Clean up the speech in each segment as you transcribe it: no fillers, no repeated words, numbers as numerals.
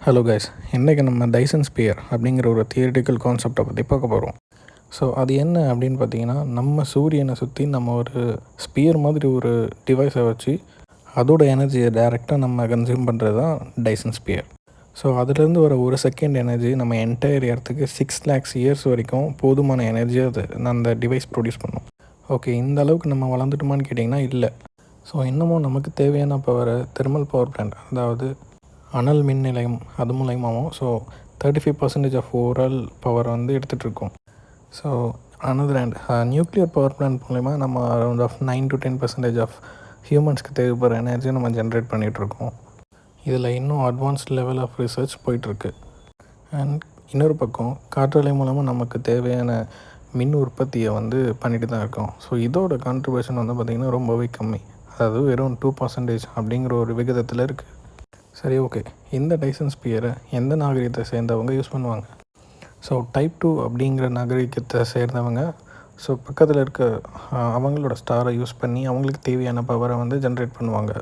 Hello guys, இன்றைக்கி நம்ம Tyson sphere அப்படிங்கிற ஒரு தியரிட்டிக்கல் கான்செப்டை பற்றி பார்க்க போகிறோம். ஸோ அது என்ன அப்படின்னு பார்த்தீங்கன்னா, நம்ம சூரியனை சுற்றி நம்ம ஒரு ஸ்பியர் மாதிரி ஒரு டிவைஸை வச்சு அதோட எனர்ஜியை டைரெக்டாக நம்ம கன்சியூம் பண்ணுறது தான் டைசன் ஸ்பியர். ஸோ அதுலேருந்து வர ஒரு செகண்ட் எனர்ஜி நம்ம என்டையர் இடத்துக்கு 6 lakhs இயர்ஸ் வரைக்கும் போதுமான எனர்ஜியை அது அந்த டிவைஸ் ப்ரொடியூஸ் பண்ணும். ஓகே, இந்த அளவுக்கு நம்ம வளர்ந்துட்டோமான்னு கேட்டிங்கன்னா இல்லை. ஸோ இன்னமும் நமக்கு தேவையான பவரை தெர்மல் பவர் பிளான்ட், அதாவது அனல் மின் நிலையம், அது மூலயமாவும் 35% ஆஃப் ஓவரால் பவர் எடுத்துகிட்ருக்கோம். So another hand nuclear power plant மூலயமா நம்ம அரௌண்ட் ஆஃப் 9 to 10% ஆஃப் ஹியூமன்ஸ்க்கு தேவைப்படுற எனர்ஜியை நம்ம ஜென்ரேட் பண்ணிகிட்ருக்கோம். இதில் இன்னும் அட்வான்ஸ்ட் லெவல் ஆஃப் ரிசர்ச் போயிட்டுருக்கு. அண்ட் இன்னொரு பக்கம் காற்றாலை மூலமாக நமக்கு தேவையான மின் உற்பத்தியை பண்ணிட்டு தான் இருக்கோம். ஸோ இதோட கான்ட்ரிபியூஷன் பார்த்திங்கன்னா ரொம்பவே கம்மி, அதாவது வெறும் 2% அப்படிங்கிற ஒரு விகிதத்தில் இருக்குது. சரி, ஓகே, இந்த டைசன் ஸ்பியரை எந்த நாகரிகத்தை சேர்ந்தவங்க யூஸ் பண்ணுவாங்க? ஸோ டைப் 2 அப்படிங்கிற நாகரிகத்தை சேர்ந்தவங்க பக்கத்தில் இருக்க அவங்களோட ஸ்டாரை யூஸ் பண்ணி அவங்களுக்கு தேவையான பவரை ஜென்ரேட் பண்ணுவாங்க.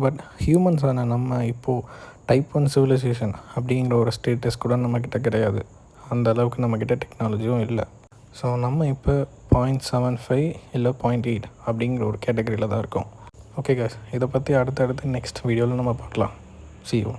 பட் ஹியூமன்ஸான நம்ம இப்போது டைப் 1 சிவிலைசேஷன் அப்படிங்கிற ஒரு ஸ்டேட்டஸ் கூட நம்மக்கிட்ட கிடையாது. அந்த அளவுக்கு நம்மக்கிட்ட டெக்னாலஜியும் இல்லை. ஸோ நம்ம இப்போ 0.75 இல்லை 0.8 அப்படிங்கிற ஒரு கேட்டகரியில் தான் இருக்கோம். ஓகே கைஸ், இதை பற்றி அடுத்தடுத்து நெக்ஸ்ட் வீடியோவில் நம்ம பார்க்கலாம். See you.